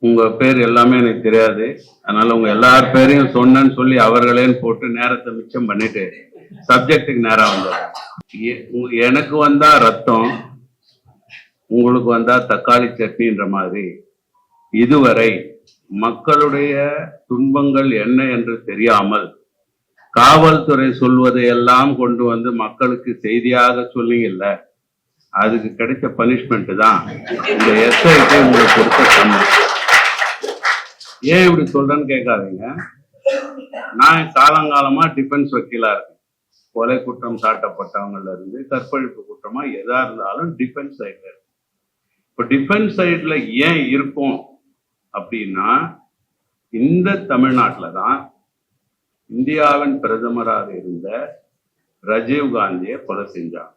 உங்க பேர் எல்லாமே எனக்கு தெரியாது, அதனால உங்க எல்லார் பேரையும் சொன்னேன்னு சொல்லி அவர்களேன்னு போட்டு நேரத்தை மிச்சம் பண்ணிட்டு சப்ஜெக்டுக்கு நேரம் வந்தது. எனக்கு வந்தா ரத்தம், உங்களுக்கு வந்தா தக்காளி சட்னின்ற மாதிரி இதுவரை மக்களுடைய துன்பங்கள் என்ன என்று தெரியாமல் காவல்துறை சொல்வதையெல்லாம் கொண்டு வந்து மக்களுக்கு செய்தியாக சொல்லிங்கல்ல, அதுக்கு கிடைச்ச பனிஷ்மெண்ட் தான் இந்த எஸ்ஐக்கு உங்களுக்கு கொடுத்த சம்பளம். ஏன் இப்படி சொல்றேன்னு கேட்காதீங்க. நான் காலங்காலமா டிஃபென்ஸ் வக்கீலா இருக்கேன். கொலை குற்றம் சாட்டப்பட்டவங்கல இருந்து கற்பழிப்பு குற்றமா எதா இருந்தாலும் டிஃபென்ஸ் சைட்ல இருக்கு. இப்ப டிஃபென்ஸ் சைட்ல ஏன் இருக்கும் அப்படின்னா, இந்த தமிழ்நாட்டில தான் இந்தியாவின் பிரதமராக இருந்த ராஜீவ் காந்தியை கொலை செஞ்சாங்க.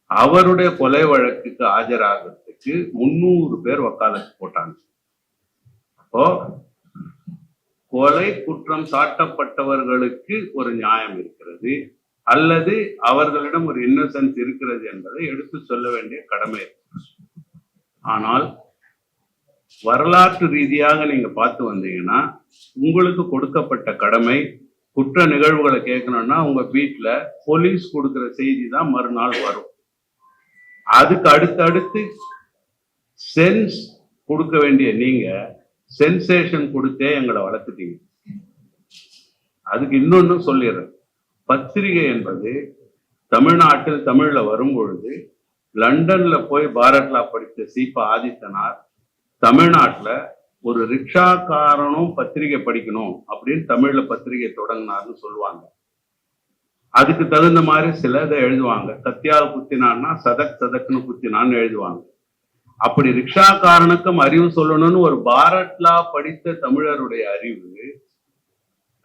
அவருடைய கொலை வழக்குக்கு ஆஜராகிறதுக்கு 300 பேர் வக்காலத்து போட்டாங்க. அப்போ கொலை குற்றம் சாட்டப்பட்டவர்களுக்கு ஒரு நியாயம் இருக்கிறது அல்லது அவர்களிடம் ஒரு இன்னசென்ஸ் இருக்கிறது என்பதை எடுத்து சொல்ல வேண்டிய கடமை இருக்கு. ஆனால் வரலாற்று ரீதியாக நீங்க பார்த்து வந்தீங்கன்னா, உங்களுக்கு கொடுக்கப்பட்ட கடமை குற்ற நிகழ்வுகளை கேட்கணும்னா உங்க வீட்டுல போலீஸ் கொடுக்கிற செய்தி தான் மறுநாள் வரும். அதுக்கு அடுத்தடுத்து சென்ஸ் கொடுக்க வேண்டிய நீங்க சென்சேஷன் கொடுத்தே எங்களை வளர்த்துட்டீங்க. அதுக்கு இன்னொன்னு சொல்லிடுறேன். பத்திரிகை என்பது தமிழ்நாட்டில் தமிழ்ல வரும் பொழுது லண்டன்ல போய் பாரத்லா படித்த சீபா ஆதித்தனார் தமிழ்நாட்டுல ஒரு ரிக்ஷாக்காரனும் பத்திரிகை படிக்கணும் அப்படின்னு தமிழ்ல பத்திரிகை தொடங்கினார்னு சொல்லுவாங்க. அதுக்கு தகுந்த மாதிரி சில இதை எழுதுவாங்க. கத்தியால் குத்தினான்னா சதக் சதக்னு குத்தினான்னு எழுதுவாங்க. அப்படி ரிக்ஷாக்காரனுக்கும் அறிவு சொல்லணும்னு ஒரு பாரத்லா படித்த தமிழருடைய அறிவு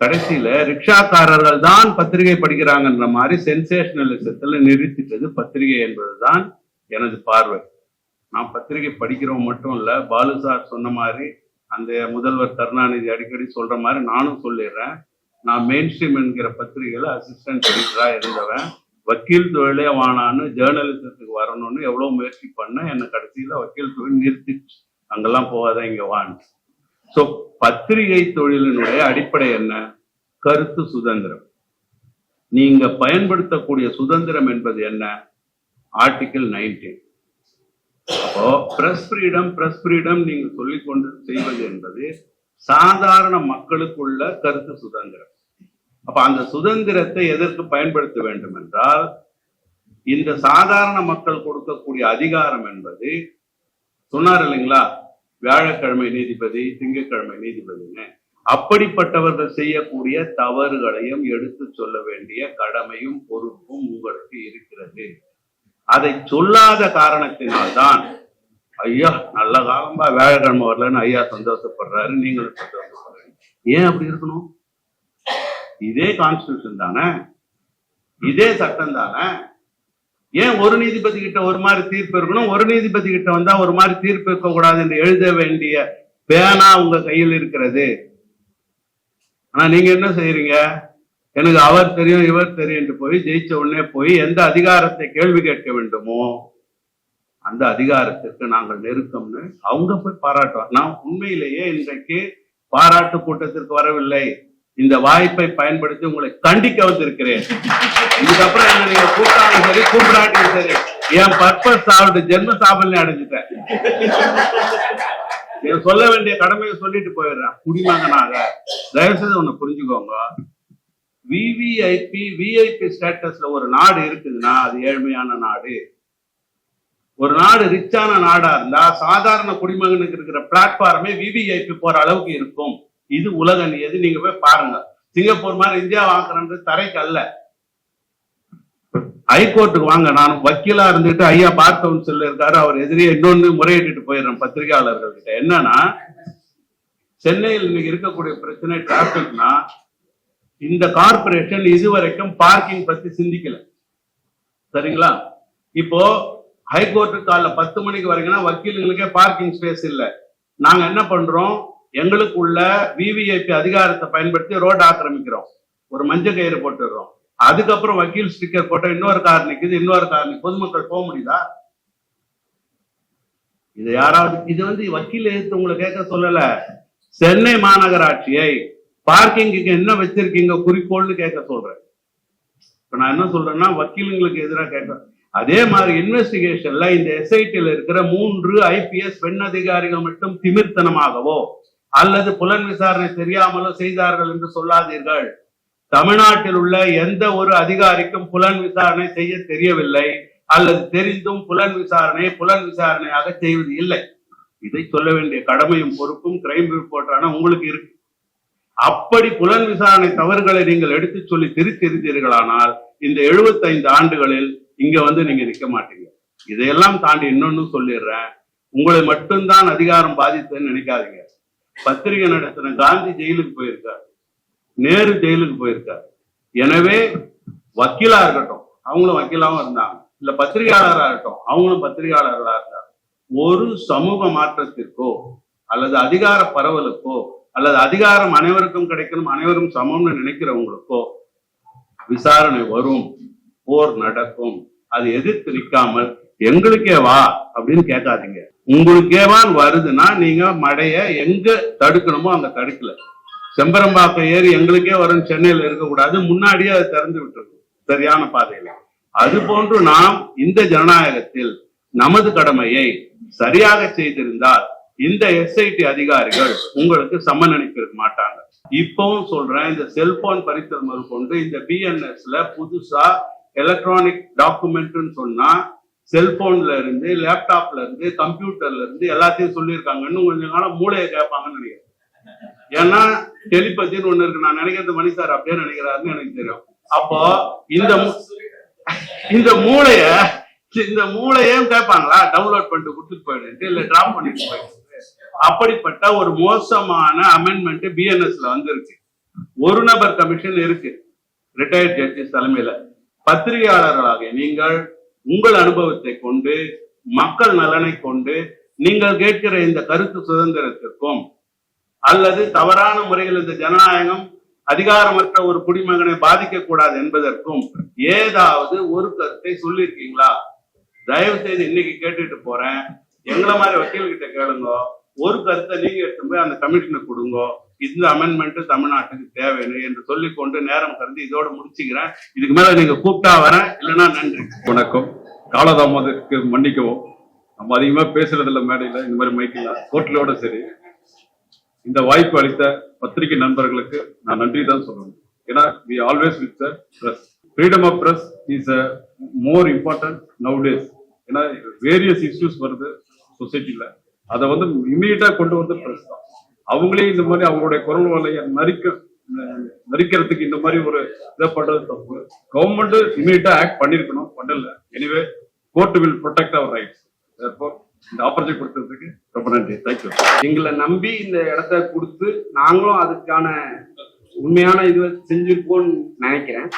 கடைசியில ரிக்ஷாக்காரர்கள் தான் பத்திரிகை படிக்கிறாங்கன்ற மாதிரி சென்சேஷனலிசத்துல நிறுத்திட்டது பத்திரிகை என்பதுதான் எனது பார்வை. நான் பத்திரிகை படிக்கிறவங்க மட்டும் இல்ல, பாலு சார் சொன்ன மாதிரி அந்த முதல்வர் கருணாநிதி அடிக்கடி சொல்ற மாதிரி நானும் சொல்லிடுறேன். நான் மெயின் ஸ்ட்ரீம் என்கிற பத்திரிகையில அசிஸ்டன்ட் எடிட்டரா இருந்தவன். வக்கீல் தொழிலே வானான்னு ஜேர்னலிசத்துக்கு வரணும்னு எவ்வளவு முயற்சி பண்ண, என்னை கடைசியில வக்கீல் தொழில் நிறுத்திச்சு. அங்கெல்லாம் போகாத இங்க வான்னு. சோ பத்திரிகை தொழிலினுடைய அடிப்படை என்ன? கருத்து சுதந்திரம். நீங்க பயன்படுத்தக்கூடிய சுதந்திரம் என்பது என்ன? ஆர்டிகிள் 19. அப்போ பிரஸ் ஃப்ரீடம் நீங்க சொல்லிக்கொண்டு செய்வது என்பது சாதாரண மக்களுக்குள்ள கருத்து சுதந்திரம். அப்ப அந்த சுதந்திரத்தை எதற்கு பயன்படுத்த வேண்டும் என்றால், இந்த சாதாரண மக்கள் கொடுக்கக்கூடிய அதிகாரம் என்பது சொன்னார் இல்லைங்களா, வியாழக்கிழமை நீதிபதி திங்கட்கிழமை நீதிபதினு, அப்படிப்பட்டவர்கள் செய்யக்கூடிய தவறுகளையும் எடுத்து சொல்ல வேண்டிய கடமையும் பொறுப்பும் உங்களுக்கு இருக்கிறது. அதை சொல்லாத காரணத்தினால்தான் ஐயா நல்ல காலம்பா வியாழக்கிழமை வரலன்னு ஐயா சந்தோஷப்படுறாரு, நீங்களும் சந்தோஷப்படுறீங்க. ஏன் அப்படி இருக்கணும்? இதே கான்ஸ்டிடியூஷன் தானே, இதே சட்டம் தானே. ஏன் ஒரு நீதிபதி கிட்ட ஒரு மாதிரி தீர்ப்பு இருக்கணும், ஒரு நீதிபதி கிட்ட வந்தா ஒரு மாதிரி தீர்ப்பு இருக்க கூடாது என்று எழுத வேண்டிய பேனா உங்க கையில் இருக்கிறது. ஆனா நீங்க என்ன செய்யறீங்க? எனக்கு அவர் தெரியும் இவர் தெரியும் போய் ஜெயிச்ச உடனே போய் எந்த அதிகாரத்தை கேள்வி கேட்க வேண்டுமோ அந்த அதிகாரத்திற்கு நாங்கள் நெருக்கம்னு அவங்க போய் பாராட்டுவாங்க. நான் உண்மையிலேயே இன்றைக்கு பாராட்டு கூட்டத்திற்கு வரவில்லை, இந்த வாய்ப்பை பயன்படுத்தி உங்களை கண்டிக்க வந்திருக்கிறேன். இதுக்கப்புறம் என்ன நீங்க கூட்டாலும் சரி கூப்பிடாட்டியும் சரி, என் பர்பஸ் சாப்பிட்டு ஜென்ம சாபல்யம் அடைஞ்சிட்டேன். சொல்ல வேண்டிய கடமையை சொல்லிட்டு போயிடுறேன். குடிமகனாக தயவு செய்து ஒண்ணு புரிஞ்சுக்கோங்க. விஐபி ஸ்டேட்டஸ்ல ஒரு நாடு இருக்குதுன்னா அது ஏழ்மையான நாடு. ஒரு நாடு ரிச்சான நாடா இருந்தா சாதாரண குடிமகனுக்கு இருக்கிற பிளாட்ஃபார்மே விவிஐபி போற அளவுக்கு இருக்கும். இது உலக நியதி. நீங்க போய் பாருங்க. சிங்கப்பூர் மாதிரி இந்தியா வாங்குறது தரைக்கு அல்ல. ஹைகோர்ட்டுக்கு வாங்க. நான் வக்கீலா இருந்துட்டு ஐயா பார் கவுன்சில் இருக்காரு, அவர் எதிரியே இன்னொன்னு முறையிட்டு போயிடுறேன் பத்திரிகையாளர்கள் கிட்ட. என்னன்னா, சென்னையில் இன்னைக்கு இருக்கக்கூடிய பிரச்சனை டிராபிக்னா, இந்த கார்பரேஷன் இதுவரைக்கும் பார்க்கிங் பத்தி சிந்திக்கல. சரிங்களா? இப்போ ஹைகோர்ட்டு காலைல 10 மணிக்கு வரைக்கும்னா வக்கீல்களுக்கே பார்க்கிங் ஸ்பேஸ் இல்லை. நாங்க என்ன பண்றோம்? எங்களுக்கு உள்ள விவிஐபி அதிகாரத்தை பயன்படுத்தி ரோடு ஆக்கிரமிக்கிறோம், ஒரு மஞ்சள் கயிறு போட்டுடுறோம். அதுக்கப்புறம் வக்கீல் ஸ்டிக்கர் போட்ட இன்னொரு கார் நிக்குது, இன்னொரு கார் நிக்குது. பொதுமக்கள் போக முடியுதா? இது யாராவது இது வக்கீல் எடுத்து உங்களை கேட்க சொல்லல. சென்னை மாநகராட்சியை பார்க்கிங்குக்கு என்ன வச்சிருக்கீங்க குறிக்கோள்னு கேட்க சொல்றேன். இப்ப நான் என்ன சொல்றேன்னா வக்கீலுங்களுக்கு எதிராக கேட்கிறேன். அதே மாதிரி இன்வெஸ்டிகேஷன்ல இந்த எஸ்ஐடியில் இருக்கிற 3 IPS பெண் அதிகாரிகள் மட்டும் திமிர்த்தனமாகவோ அல்லது புலன் விசாரணை தெரியாமலோ செய்தார்கள் என்று சொல்லாதீர்கள். தமிழ்நாட்டில் உள்ள எந்த ஒரு அதிகாரிக்கும் புலன் விசாரணை செய்ய தெரியவில்லை அல்லது தெரிந்தும் புலன் விசாரணையாக செய்வது இல்லை. இதை சொல்ல வேண்டிய கடமையும் பொறுப்பும் கிரைம் ரிப்போர்ட்டான உங்களுக்கு இருக்கு. அப்படி புலன் விசாரணை தவறுகளை நீங்கள் எடுத்து சொல்லி திருத்தெரிந்தீர்களானால் இந்த 75 ஆண்டுகளில் இங்க நீங்க நிக்க மாட்டீங்க. இதையெல்லாம் தாண்டி இன்னொன்னு சொல்லிடுறேன், உங்களை மட்டும்தான் அதிகாரம் பாதித்ததுன்னு நினைக்காதீங்க. பத்திரிகை நடத்தின காந்தி ஜெயிலுக்கு போயிருக்காரு, நேரு ஜெயிலுக்கு போயிருக்காரு. எனவே வக்கீலா இருக்கட்டும் அவங்களும் வக்கீலாவும் இருந்தாங்க, இல்ல பத்திரிகையாளராக இருக்கட்டும் அவங்களும் பத்திரிகையாளர்களா இருந்தாங்க. ஒரு சமூக மாற்றத்திற்கோ அல்லது அதிகார பரவலுக்கோ அல்லது அதிகாரம் அனைவருக்கும் கிடைக்கணும் அனைவரும் சமம்னு நினைக்கிறவங்களுக்கோ விசாரணை வரும், போர் நடக்கும். அது எதிர்த்து நிற்காமல் எங்களுக்கே வா அப்படின்னு கேட்காதீங்க. உங்களுக்கேவான் வருதுன்னா நீங்க மடைய எங்க தடுக்கணுமோ அங்க தடுக்கல. செம்பரம்பாக்கம் ஏறி எங்களுக்கே வரும் சென்னையில இருக்கக்கூடாது, முன்னாடியே அதை திறந்து விட்டுருக்கும் சரியான பாதையில. அது போன்று நாம் இந்த ஜனநாயகத்தில் நமது கடமையை சரியாக செய்திருந்தால் இந்த SIT அதிகாரிகள் உங்களுக்கு சம்மன் அனுப்பியிருக்க மாட்டாங்க. இப்பவும் சொல்றேன், இந்த செல்போன் பறித்தல் முதல் கொண்டு இந்த BNSல புதுசா எலக்ட்ரானிக் டாக்குமெண்ட்னு சொன்னா செல்போன்ல இருந்து லேப்டாப்ல இருந்து கம்ப்யூட்டர்ல இருந்து எல்லாத்தையும் சொல்லியிருக்காங்கன்னு கொஞ்சம் காலம் மூளையை கேட்பாங்கன்னு நினைக்கிறேன். ஏன்னா டெலிபதின்னு ஒண்ணு இருக்கு, நான் நினைக்கிறது மணி சார் அப்படியே நினைக்கிறாருன்னு எனக்கு தெரியும். அப்போ இந்த மூளையும் கேட்பாங்களா, டவுன்லோட் பண்ணிட்டு கொடுத்துட்டு போயிடு இல்ல டிராப் பண்ணிட்டு போயிடு. அப்படிப்பட்ட ஒரு மோசமான அமெண்ட்மெண்ட் BNSல வந்திருக்கு. ஒரு நபர் கமிஷன் இருக்கு ரிட்டையர்ட் ஜட்ஜஸ் தலைமையில. பத்திரிகையாளர்களாக நீங்கள் உங்கள் அனுபவத்தை கொண்டு மக்கள் நலனை கொண்டு நீங்கள் கேட்கிற இந்த கருத்து சுதந்திரத்திற்கும் அல்லது தவறான முறையில் இந்த ஜனநாயகம் அதிகாரமற்ற ஒரு குடிமகனை பாதிக்க கூடாது என்பதற்கும் ஏதாவது ஒரு கருத்தை சொல்லியிருக்கீங்களா? தயவு செய்து இன்னைக்கு கேட்டுட்டு போறேன், எங்களை மாதிரி வக்கீல் கிட்ட கேளுங்க, ஒரு கருத்தை நீங்க எடுத்து போய் அந்த கமிஷனுக்கு கொடுங்க, இந்த அமெண்ட்மெண்ட் தமிழ்நாட்டுக்கு தேவைன்னு என்று சொல்லிக்கொண்டு நேரம் கருதி இதோட முடிச்சுக்கிறேன். இதுக்கு மேல நீங்க கூப்பிட்டா வரேன், இல்லைன்னா நன்றி. வணக்கம். காலதாமதத்துக்கு மன்னிக்கவும், நம்ம அதிகமா பேசுறதில்ல மேடையில, இந்த மாதிரி மைக்கில் கோர்ட்லோட சரி. இந்த வாய்ப்பு அளித்த பத்திரிகை நண்பர்களுக்கு நான் நன்றி தான் சொல்லணும். ஏன்னா we always with the press. Freedom of press is a more important nowadays. ஏன்னா வேரியஸ் இஷ்யூஸ் வருது சொசைட்டில, அதை இமீடியட்டா கொண்டு பிரஸ் தான். அவங்களே இந்த மாதிரி அவங்களுடைய குரல் வலையை நரிக்கிறதுக்கு இந்த மாதிரி ஒரு இதை பண்றது தப்பு. கவர்மெண்ட் இமீடியட்டா ஆக்ட் பண்ணிருக்கணும், பண்ணல. Anyway court will protect our rights. இந்த ஆப்பர்ச்சுனிட்டி கொடுத்ததுக்கு ரொம்ப நன்றி. தேங்க்யூ. எங்களை நம்பி இந்த இடத்த கொடுத்து நாங்களும் அதுக்கான உண்மையான இது செஞ்சிருப்போம்னு நினைக்கிறேன்.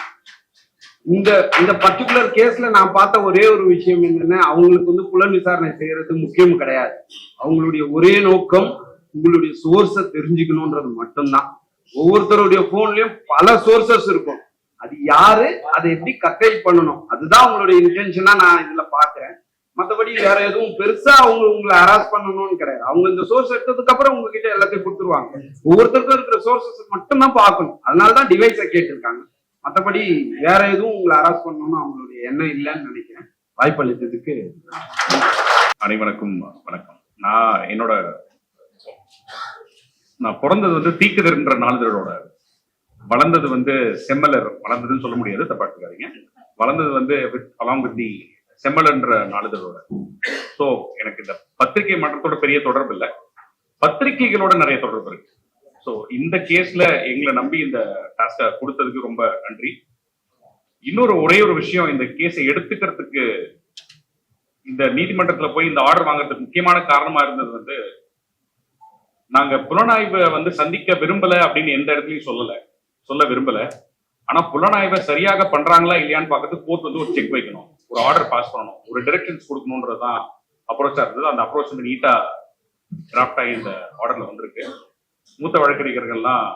இந்த பர்டிகுலர் கேஸ்ல நான் பார்த்த ஒரே ஒரு விஷயம் என்னன்னா, அவங்களுக்கு புலன் விசாரணை செய்யறது முக்கியம் கிடையாது. அவங்களுடைய ஒரே நோக்கம் உங்களுடைய சோர்ஸை தெரிஞ்சுக்கணும்ன்றது மட்டும்தான். ஒவ்வொருத்தருடைய போன்லயும் பல சோர்சஸ் இருக்கும், அது யாரு அதை எப்படி கட்டை பண்ணணும் அதுதான் அவங்களுடைய இன்டென்ஷனா நான் இதுல பாக்குறேன். மற்றபடி வேற எதுவும் பெருசா உங்களை ஹராஸ் பண்ணணும்னு கிடையாது. அவங்க இந்த சோர்ஸ் எடுத்ததுக்கு அப்புறம் உங்ககிட்ட எல்லாத்தையும் கொடுத்துருவாங்க. ஒவ்வொருத்தருக்கும் இருக்கிற சோர்சஸ் மட்டும் தான் பார்க்கணும். அதனாலதான் டிவைஸை கேட்டிருக்காங்க. மற்றபடி வேற எதுவும் உங்களை ஹராஸ் பண்ணணும்னு அவங்களுடைய எண்ணம் இல்லைன்னு நினைக்கிறேன். வாய்ப்பு அளித்ததுக்கு அனைவருக்கும் வணக்கம். நான் பிறந்தது தீக்குதர்ன்ற நாளிதழோட, வளர்ந்தது செம்மலர். வளர்ந்ததுன்னு சொல்ல முடியாது, தப்பாட்டுக்காதீங்க. வளர்ந்தது அலாங் வித் தி செம்மலன்ற நாளிதழோட. சோ எனக்கு இந்த பத்திரிகை மன்றத்தோட பெரிய தொடர்பு இல்லை, பத்திரிகைகளோட நிறைய தொடர்பு இருக்கு. சோ இந்த கேஸ்ல எங்களை நம்பி இந்த டாஸ்கை கொடுத்ததுக்கு ரொம்ப நன்றி. இன்னொரு ஒரே ஒரு விஷயம், இந்த கேஸை எடுத்துக்கிறதுக்கு இந்த நீதிமன்றத்துல போய் இந்த ஆர்டர் வாங்குறதுக்கு முக்கியமான காரணமா இருந்தது நாங்க புலனாய்வை சந்திக்க விரும்பல அப்படின்னு எந்த இடத்துலயும் சொல்ல விரும்பல. ஆனா புலனாய்வை சரியாக பண்றாங்களா இல்லையான்னு பார்க்கறதுக்கு கோர்ட் ஒரு செக் வைக்கணும், ஒரு ஆர்டர் பாஸ் பண்ணணும், ஒரு டைரக்ஷன்ஸ் கொடுக்கணும்ன்றதுதான் அப்ரோச்சா இருந்தது. அந்த அப்ரோச் நீட்டா டிராஃப்ட் ஆகி இந்த ஆர்டர்ல வந்திருக்கு. மூத்த வழக்கறிஞர்கள்லாம்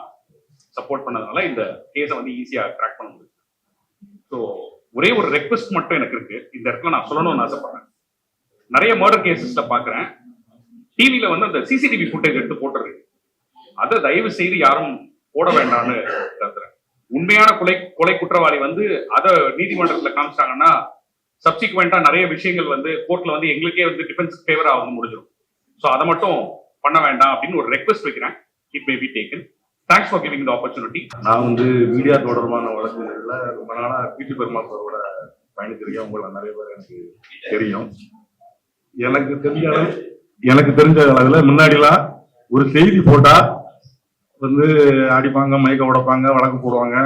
சப்போர்ட் பண்ணதுனால இந்த கேஸை ஈஸியா ட்ராக் பண்ண முடியும். ஸோ ஒரே ஒரு ரெக்வெஸ்ட் மட்டும் எனக்கு இருக்கு, இந்த இடத்துல நான் சொல்லணும்னு ஆசைப்படுறேன். நிறைய மர்டர் கேசஸ்ல பாக்குறேன், டிவில வந்து அந்த சிசிடிவி ஃபுட்டேஜ் எடுத்து போட்டுருக்கு. அதை தயவு செய்து யாரும் போட வேண்டாம்னு கருதுறேன். உண்மையான கொலை குற்றவாளி வந்து அதை நீதிமன்றத்துல காமிச்சிட்டாங்கன்னா சப்சிக்வெண்டா நிறைய விஷயங்கள் வந்து கோர்ட்ல வந்து எங்களுக்கே வந்து டிஃபென்ஸ் ஃபேவரா வந்து முடிஞ்சிடும். ஸோ அதை மட்டும் பண்ண வேண்டாம் அப்படின்னு ஒரு ரெக்வெஸ்ட் வைக்கிறேன். It may be taken. Thanks for giving the opportunity. நான் வந்து மீடியா தொடர்பான வழக்குகள்ல ரொம்ப நாளா பிடி பெருமாள் சாரோட பயணித்திருக்கேன். உங்களை நிறைய பேர் எனக்கு தெரியும். எனக்கு தெரிஞ்ச அளவுல முன்னாடிலாம் ஒரு செய்தி போட்டா வந்து அடிப்பாங்க, மயக்க உடைப்பாங்க, வழக்கு போடுவாங்க.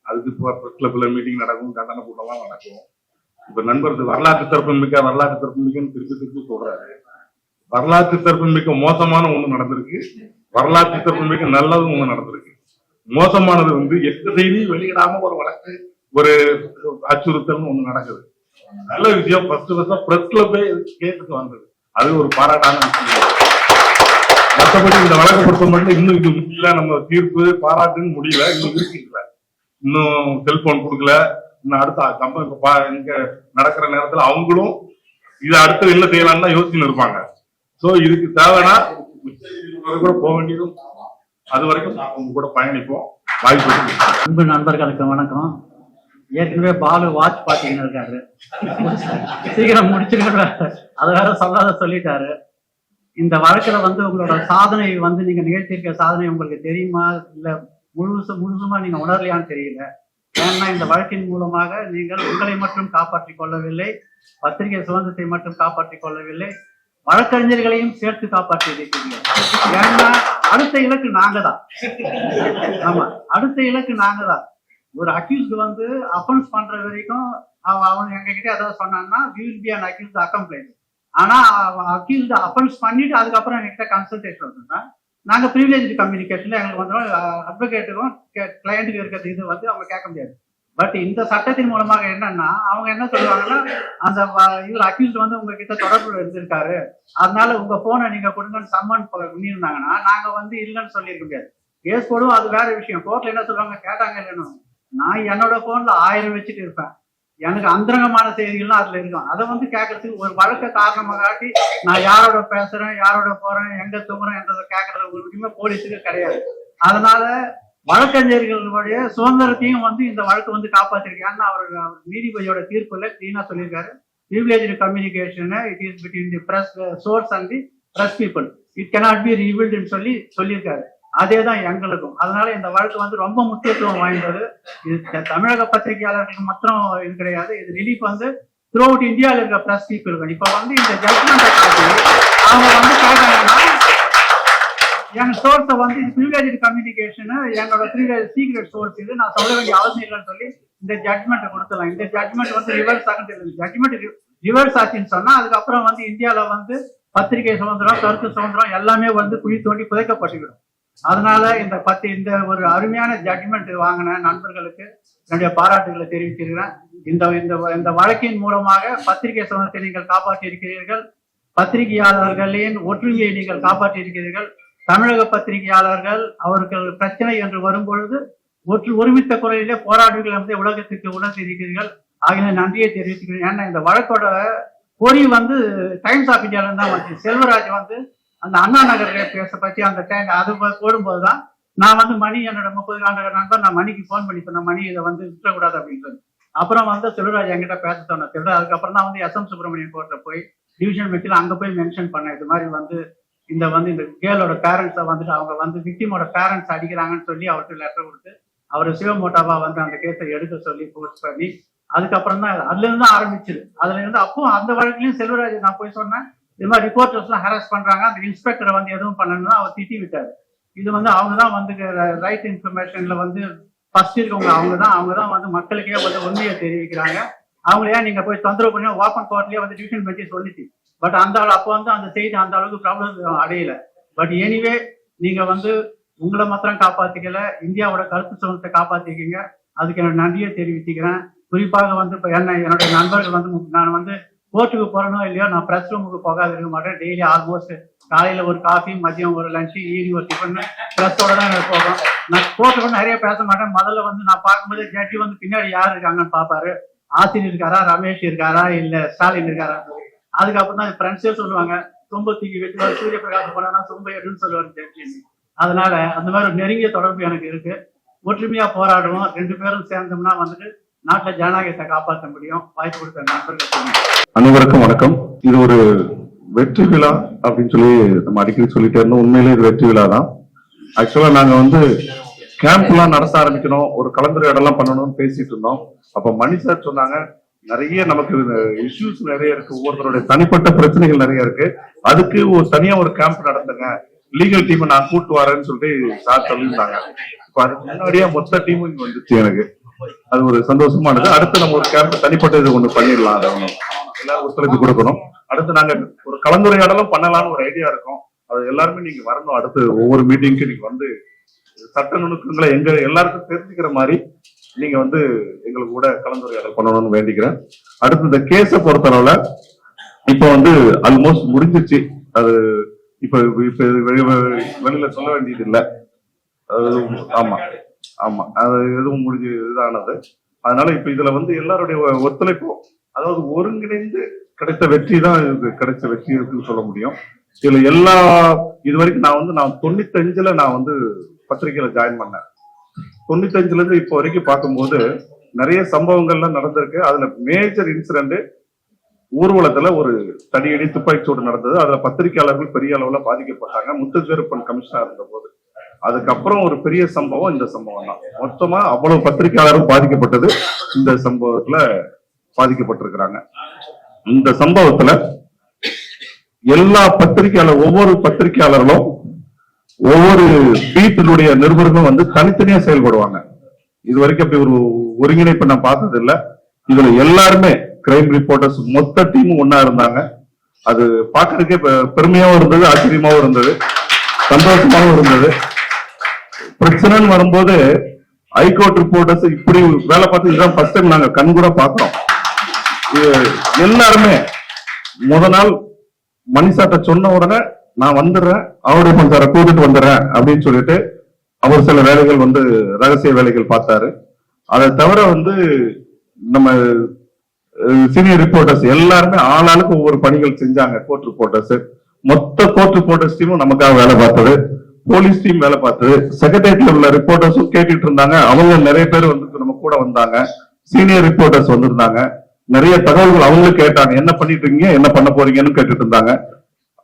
அதுக்கு பிரஸ் கிளப்ல மீட்டிங் நடக்கும், கண்டன கூட்டம்லாம் நடக்கும். இப்ப நண்பர்கள் வரலாற்று சிறப்புமிக்கன்னு திருப்பி சொல்றாரு. வரலாற்று சிறப்புமிக்க மோசமான ஒண்ணு நடந்திருக்கு, வரலாற்று சிறப்புமிக்க நல்லதும் ஒண்ணு நடந்திருக்கு. மோசமானது வந்து எந்த செய்தியும் வெளியிடாம ஒரு வழக்கு, ஒரு அச்சுறுத்தல் ஒண்ணு நடக்குது. நல்ல விஷயம் ஃபர்ஸ்ட் பிரஸ் கிளப்பே கேட்டுக்கு வந்தது, அது ஒரு பாராட்டான விஷயம். மற்றபடி இந்த வழக்கு பொறுத்த மட்டும் இன்னும் இது முடியல, நம்ம தீர்ப்பு பாராட்டுன்னு முடியல, இன்னும் இருக்குல்ல, இன்னும் செல்போன் கொடுக்கல, இன்னும் அடுத்த இங்க நடக்கிற நேரத்துல அவங்களும் இது அடுத்து என்ன செய்யலாம்னு தான் யோசிச்சுன்னு இருப்பாங்க. சோ இதுக்கு தேவைன்னா கூட போக வேண்டியதும், அது வரைக்கும் அவங்க கூட பயணிப்போம். வாய்ப்பு. அன்பு நண்பர்களுக்கு வணக்கம். ஏற்கனவே பாலு வாட்ச் பாத்தீங்கன்னு இருக்காரு, சீக்கிரம் முடிச்சுக்கிற அதை வேற சொல்லாத சொல்லிட்டாரு. இந்த வழக்குல வந்து உங்களோட சாதனை வந்து நீங்க நிகழ்த்தியிருக்க சாதனை உங்களுக்கு தெரியுமா இல்ல முழுசுமா நீங்க உணரலையான்னு தெரியல. ஏன்னா இந்த வழக்கின் மூலமாக நீங்கள் உங்களை மட்டும் காப்பாற்றிக் கொள்ளவில்லை, பத்திரிகை சுதந்திரத்தை மட்டும் காப்பாற்றிக் கொள்ளவில்லை, வழக்கறிஞர்களையும் சேர்த்து காப்பாற்றி இருக்கிறீங்க. ஏன்னா அடுத்த இலக்கு நாங்க தான். ஆமா, அடுத்த இலக்கு நாங்க தான். ஒரு அக்யூஸ்ட் வந்து அஃபென்ஸ் பண்ற வரைக்கும் அவன் எங்க கிட்ட ஏதாவது சொன்னான்னா we will be an accused accomplice. ஆனா அக்யூஸ்ட் அஃபென்ஸ் பண்ணிட்டு அதுக்கப்புறம் எங்ககிட்ட கன்சல்டேஷன் வந்துட்டா நாங்க ப்ரிவிலேஜ் கம்யூனிகேஷன்ல எங்களுக்கு வந்துடும். அட்வொகேட்டுக்கும் கிளையண்ட்டுக்கு இருக்கிறது இது வந்து அவங்க கேட்க முடியாது. பட் இந்த சட்டத்தின் மூலமாக என்னன்னா அவங்க என்ன சொல்லுவாங்கன்னா, அந்த இவர் அக்யூஸ்ட் வந்து உங்ககிட்ட தொடர்பு இருந்திருக்காரு, அதனால உங்க போனை நீங்க கொடுங்கன்னு சம்மன் பண்ணியிருந்தாங்கன்னா நாங்க வந்து இல்லைன்னு சொல்லியிருக்க முடியாது. கேஸ் போடுவோம், அது வேற விஷயம். கோர்ட்ல என்ன சொல்லுவாங்க, கேட்டாங்க இல்லைன்னு. நான் என்னோட போன்ல 1000 வச்சுட்டு இருப்பேன், எனக்கு அந்தரங்கமான செய்திகள்லாம் அதுல இருக்கும். அதை வந்து கேட்கறதுக்கு ஒரு வழக்க காரணமாக காட்டி நான் யாரோட பேசுறேன், யாரோட போறேன், எங்க தூங்குறேன் என்றதை கேட்கறது ஒரு உரிமை போலீஸுக்கு கிடையாது. அதனால வழக்கறிஞர்களுடைய சுதந்திரத்தையும் வந்து இந்த வழக்கு வந்து காப்பாத்திருக்கு. ஏன்னா அவர் நீதிபதியோட தீர்ப்புல கிளீனா சொல்லியிருக்காரு, privileged communication it is between the press source and the press people, it cannot be revealed ன்னு சொல்லியிருக்காரு. அதேதான் எங்களுக்கும். அதனால இந்த வழக்கு வந்து ரொம்ப முக்கியத்துவம் வாய்ந்தது. இது தமிழக பத்திரிகையாளர்களுக்கு மாத்திரம் இது கிடையாது, இது ரிலீஃப் வந்து த்ரூ அவுட் இந்தியாவில் இருக்க பிரஸ் பீப்புளுக்கு. இப்ப வந்து இந்த ஜட்மெண்ட்டை காட்டி அவங்க வந்து கேட்டாங்கன்னா என் சோர்ஸை வந்து இது ப்ரிவிலேஜ் கம்யூனிகேஷன், என்னோட சீக்ரெட் சோர்ஸ், இது நான் சொல்ல வேண்டிய அவசியம் இல்லைன்னு சொல்லி இந்த ஜட்மெண்ட்டை கொடுத்துலாம். இந்த ஜட்மெண்ட் வந்து ரிவர்ஸ் ஆகுது. ஜட்மெண்ட் ரிவர்ஸ் ஆச்சுன்னு சொன்னா அதுக்கப்புறம் வந்து இந்தியாவில வந்து பத்திரிகை சுதந்திரம், கருத்து சுதந்திரம் எல்லாமே வந்து குழி தோண்டி புதைக்கப்பட்டுவிடும். அதனால இந்த ஒரு அருமையான ஜட்மெண்ட் வாங்கின நண்பர்களுக்கு என்னுடைய பாராட்டுகளை தெரிவித்திருக்கிறேன். இந்த வழக்கின் மூலமாக பத்திரிகை சுதந்திரத்தை நீங்கள் காப்பாற்றி இருக்கிறீர்கள், பத்திரிகையாளர்களின் ஒற்றுமையை நீங்கள் காப்பாற்றி இருக்கிறீர்கள். தமிழக பத்திரிகையாளர்கள் அவர்கள் பிரச்சனை என்று வரும்பொழுது ஒருமித்த குரலிலே போராடுகள் என்று உலகத்திற்கு உணர்த்திருக்கிறீர்கள். ஆகிய நன்றியை தெரிவித்துக்கிறேன். ஏன்னா இந்த வழக்கோட பொறி வந்து டைம்ஸ் ஆஃப் இந்தியால தான் வந்து செல்வராஜ் வந்து அந்த அண்ணா நகர் பேச பற்றி அந்த டைம் அது போடும்போதுதான் நான் வந்து மணி என்னோட 30 ஆண்டு நண்பர் நான் மணிக்கு போன் பண்ணி சொன்னேன், மணி இதை வந்து விட்டுறக்கூடாது அப்படின்னு சொல்லி. அப்புறம் வந்து செல்வராஜ் என்கிட்ட பேச சொன்ன செல்வராஜ். அதுக்கப்புறம் தான் வந்து SM சுப்பிரமணியன் கோர்ட்ல போய் டிவிஷன் பெஞ்சில் அங்க போய் மென்ஷன் பண்ணேன், இது மாதிரி வந்து இந்த கேர்ளோட பேரண்ட்ஸை வந்துட்டு அவங்க வந்து விக்டிமோட பேரண்ட்ஸ் அடிக்கிறாங்கன்னு சொல்லி அவருக்கு லெட்டர் கொடுத்து அவர் சிவமோட்டாவா வந்து அந்த கேஸை எடுக்க சொல்லி போஸ்ட் பண்ணி அதுக்கப்புறம் தான் அதுல இருந்து ஆரம்பிச்சிரு. அதுல இருந்து அப்போ அந்த வழக்குலயும் செல்வராஜ் நான் போய் சொன்னேன், இது மாதிரி ரிப்போர்ட்டர்ஸ் எல்லாம் ஹராஸ் பண்றாங்க, அந்த இன்ஸ்பெக்டரை வந்து எதுவும் பண்ணணும்னு அவர் திட்டி விட்டாரு. இது வந்து அவங்கதான் வந்து ரைட் இன்ஃபர்மேஷன்ல வந்து ஃபர்ஸ்ட் இருக்கவங்க, அவங்கதான் வந்து மக்களுக்கே வந்து உண்மையை தெரிவிக்கிறாங்க. அவங்களே நீங்க போய் தொந்தரவு பண்ணி ஓப்பன் கோர்ட்லயே வந்து டிவிஷன் பெஞ்சு சொல்லிச்சு. பட் அந்த அப்போ வந்து அந்த செய்தி அந்த அளவுக்கு ப்ராப்ளம் அடையல. பட் எனிவே நீங்க வந்து உங்களை மாத்திரம் காப்பாத்திக்கல, இந்தியாவோட கருத்து சுதந்திரத்தை காப்பாத்திக்கீங்க. அதுக்கு என்னோட நன்றியை தெரிவிச்சுக்கிறேன். குறிப்பாக வந்து இப்போ என்னுடைய நண்பர்கள் வந்து நான் வந்து கோர்ட்டுக்கு போறனோ இல்லையோ நான் பிரஸ் ரூமுக்கு போகாது இருக்க மாட்டேன். டெய்லி ஆல்மோஸ்ட் காலையில ஒரு காஃபி, மதியம் ஒரு லஞ்சு, ஈவினிங் ஒரு டிஃபன் பிரஸோட தான் எனக்கு போகும். நான் கோர்ட்டு கூட நிறைய பேச மாட்டேன். முதல்ல வந்து நான் பார்க்கும்போது ஜட்ஜி வந்து பின்னாடி யார் இருக்காங்கன்னு பாப்பாரு, ஆசிரியர் இருக்காரா, ரமேஷ் இருக்காரா, இல்ல ஸ்டாலின் இருக்காரா. அதுக்கப்புறம் தான் ஃப்ரெண்ட்ஸே சொல்லுவாங்க, சொம்ப தூக்கி வச்சுருவாரு, சூரிய பிரகாசம் பண்ணா சொம்ப எடுன்னு சொல்லுவாரு ஜட்ஜி. அதனால அந்த மாதிரி ஒரு நெருங்கிய தொடர்பு எனக்கு இருக்கு. ஒற்றுமையா போராடுவோம். 2 பேரும் சேர்ந்தோம்னா வந்துட்டு நாட்டில் ஜனநாயகத்தை காப்பாற்ற முடியும். வாய்ப்பு கொடுத்த நண்பர்கள் அனைவருக்கும் வணக்கம். இது ஒரு வெற்றி விழா அப்படின்னு சொல்லி நம்ம அடிக்கடி சொல்லிட்டே இருந்தோம். உண்மையிலே இது வெற்றி விழா தான். ஆக்சுவலா நாங்க வந்து கேம்ப் எல்லாம் நடத்த ஆரம்பிக்கணும், ஒரு கலந்துரையாடலாம் பண்ணணும்னு பேசிட்டு இருந்தோம். அப்ப மணி சார் சொன்னாங்க, நிறைய நமக்கு இஷ்யூஸ் நிறைய இருக்கு, ஒவ்வொருத்தருடைய தனிப்பட்ட பிரச்சனைகள் நிறைய இருக்கு, அதுக்கு ஒரு தனியா ஒரு கேம்ப் நடத்துங்க, லீகல் டீமை நான் கூட்டு வரேன்னு சொல்லிட்டு சார் சொல்லியிருந்தாங்க. இப்ப அதுக்கு முன்னாடியே மொத்த டீமும் இங்க வந்துச்சு. எனக்கு அது ஒரு சந்தோஷமானது. அடுத்து நம்ம ஒரு கேம்ப் தனிப்பட்ட இது ஒண்ணு பண்ணிடலாம். அதை எல்லாரும் ஒத்துழைப்பு கொடுக்கணும். அடுத்து நாங்க ஒரு கலந்துரையாடலும் பண்ணலாம்னு ஒரு ஐடியா இருக்கும். அது எல்லாருமே நீங்க வரணும். அடுத்து ஒவ்வொரு மீட்டிங்க்கு நீங்க வந்து சட்ட நுணுக்கங்களை எங்க எல்லாருக்கும் தெரிஞ்சுக்கிற மாதிரி நீங்க வந்து எங்களுக்கு கூட கலந்துரையாடல் பண்ணணும்னு வேண்டிக்கிறேன். அடுத்து இந்த கேஸை பொறுத்தளவுல இப்ப வந்து ஆல்மோஸ்ட் முடிஞ்சிச்சு. அது இப்ப வெளியில சொல்ல வேண்டியது இல்லை. ஆமா ஆமா, அது எதுவும் முடிஞ்சு இதானது. அதனால இப்ப இதுல வந்து எல்லாருடைய ஒத்துழைப்பும், அதாவது ஒருங்கிணைந்து கிடைத்த வெற்றி தான் கிடைச்ச வெற்றி இருக்குன்னு சொல்ல முடியும். இதுல எல்லா இது வரைக்கும் நான் 95ல நான் வந்து பத்திரிகையில ஜாயின் பண்ணேன். 95ல இருந்து இப்போ வரைக்கும் பார்க்கும்போது நிறைய சம்பவங்கள்லாம் நடந்திருக்கு. அதுல மேஜர் இன்சிடென்ட் ஊர்வலத்துல ஒரு தடியடி துப்பாக்கிச்சூடு நடந்தது. அதுல பத்திரிகையாளர்கள் பெரிய அளவுல பாதிக்கப்பட்டாங்க, முத்துவேலுப்பன் கமிஷனர் இருந்த போது. அதுக்கப்புறம் ஒரு பெரிய சம்பவம் இந்த சம்பவம் தான். மொத்தமா அவ்வளவு பத்திரிகையாளரும் பாதிக்கப்பட்டது இந்த சம்பவத்துல பாதிக்கப்பட்டிருக்கிறாங்க. இந்த சம்பவத்துல எல்லா பத்திரிகையாளர், ஒவ்வொரு பத்திரிகையாளர்களும் ஒவ்வொரு பீட்டினுடைய நிருபர்களும் வந்து தனித்தனியா செயல்படுவாங்க. இது வரைக்கும் அப்படி ஒரு ஒருங்கிணைப்பு நான் பார்த்தது இல்லை. இதுல எல்லாருமே கிரைம் ரிப்போர்ட்டர்ஸ் மொத்த டீமும் ஒன்னா இருந்தாங்க. அது பாக்குறதுக்கே பெருமையாவும் இருந்தது, ஆச்சரியமாவும் இருந்தது, சந்தோஷமாவும் இருந்தது. பிரச்சனைன்னு வரும்போது ஹைகோர்ட் ரிப்போர்ட்டர்ஸ் இப்படி வேலை பார்த்து இதுதான் ஃபர்ஸ்ட் டைம் நாங்க கண் கூட பாக்குறோம். எல்லாருமே முத நாள் மணிசாட்ட சொன்ன உடனே நான் வந்துடுறேன், அவருடைய சாரை கூட்டிட்டு வந்துடுறேன் அப்படின்னு சொல்லிட்டு அவர் சில வேலைகள் வந்து ரகசிய வேலைகள் பார்த்தாரு. அதை தவிர வந்து நம்ம சீனியர் ரிப்போர்ட்டர்ஸ் எல்லாருமே ஆளாளுக்கு ஒவ்வொரு பணிகள் செஞ்சாங்க. கோர்ட் ரிப்போர்ட்டர்ஸ், மொத்த கோர்ட் ரிப்போர்ட்டர்ஸ் டீமும் நமக்காக வேலை பார்த்தது, போலீஸ் டீம் வேலை பார்த்தது, செக்ரட்டேரியட்ல உள்ள ரிப்போர்ட்டர்ஸும் கேட்டுட்டு இருந்தாங்க. அவங்க நிறைய பேர் வந்து நம்ம கூட வந்தாங்க, சீனியர் ரிப்போர்ட்டர்ஸ் வந்திருந்தாங்க. நிறைய தகவல்கள் அவங்களும் கேட்டாங்க, என்ன பண்ணிட்டு இருக்கீங்க, என்ன பண்ண போறீங்கன்னு கேட்டுட்டு இருந்தாங்க.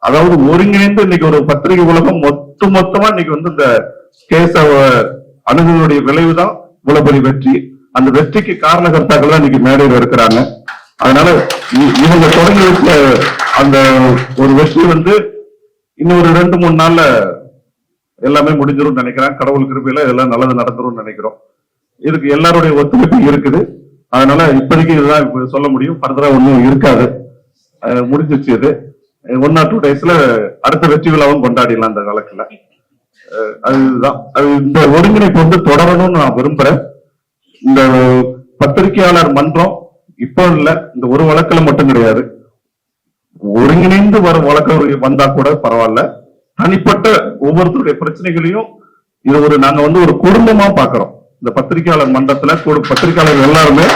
அதாவது ஒருங்கிணைந்து இன்னைக்கு ஒரு பத்திரிகை உலகம் மொத்தமா இன்னைக்கு வந்து இந்த கேஸ அணுகுவதுடைய விளைவுதான் இவ்வளவு பெரிய வெற்றி. அந்த வெற்றிக்கு காரணகர்த்தாக்கள் தான் இன்னைக்கு மேடையில் இருக்கிறாங்க. அதனால இவங்க தொடங்கி வச்ச அந்த ஒரு வெற்றி வந்து இன்னொரு 2-3 நாள்ல எல்லாமே முடிஞ்சிடும் நினைக்கிறேன். கடவுள் கிருபையில இதெல்லாம் நல்லது நடந்துரும் நினைக்கிறோம். இதுக்கு எல்லாருடைய ஒத்துழைப்பு இருக்குது. அதனால இப்போதைக்கு இதுதான் இப்ப சொல்ல முடியும். ஃபர்தரா ஒன்றும் இருக்காது, முடிஞ்சிச்சு. இது 1 or 2 daysல அடுத்த வெற்றி விழாவும் கொண்டாடிடலாம் அந்த காலத்துல. அதுதான் இந்த ஒருங்கிணைப்பு வந்து தொடரணும்னு நான் விரும்புறேன். இந்த பத்திரிகையாளர் மன்றம் இப்போ இல்ல, இந்த ஒரு வழக்குல மட்டும் கிடையாது, ஒருங்கிணைந்து வர வழக்கு வந்தா கூட பரவாயில்ல. தனிப்பட்ட ஒவ்வொருத்தருடைய பிரச்சனைகளையும் இது நாங்க வந்து ஒரு குடும்பமா பாக்குறோம். இந்த பத்திரிகையாளர் மன்றத்துல பத்திரிகையாளர் எல்லாருமே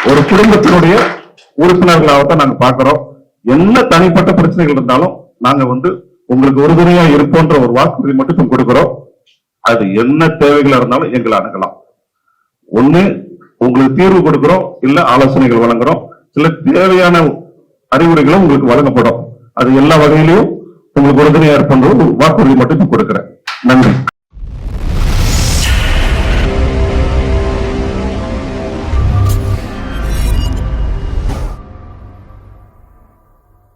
ஒரு குடும்பத்தினுடைய உறுப்பினர்களாகத்தான் நாங்க பாக்குறோம். என்ன தனிப்பட்ட பிரச்சனைகள் இருந்தாலும் நாங்க வந்து உங்களுக்கு உறுதுணையா இருப்போன்ற ஒரு வாக்குறுதி மட்டும் கொடுக்கிறோம். அது என்ன தேவைகளா இருந்தாலும் எங்களை அணுகலாம். ஒண்ணு உங்களுக்கு தீர்வு கொடுக்கிறோம், இல்ல ஆலோசனைகள் வழங்குறோம், இல்ல தேவையான அறிவுரைகளும் உங்களுக்கு வழங்கப்படும். அது எல்லா வகையிலையும் உங்களுக்கு உறுதுணையா இருப்போன்ற வாக்குறுதி மட்டும் கொடுக்கிறேன். நன்றி.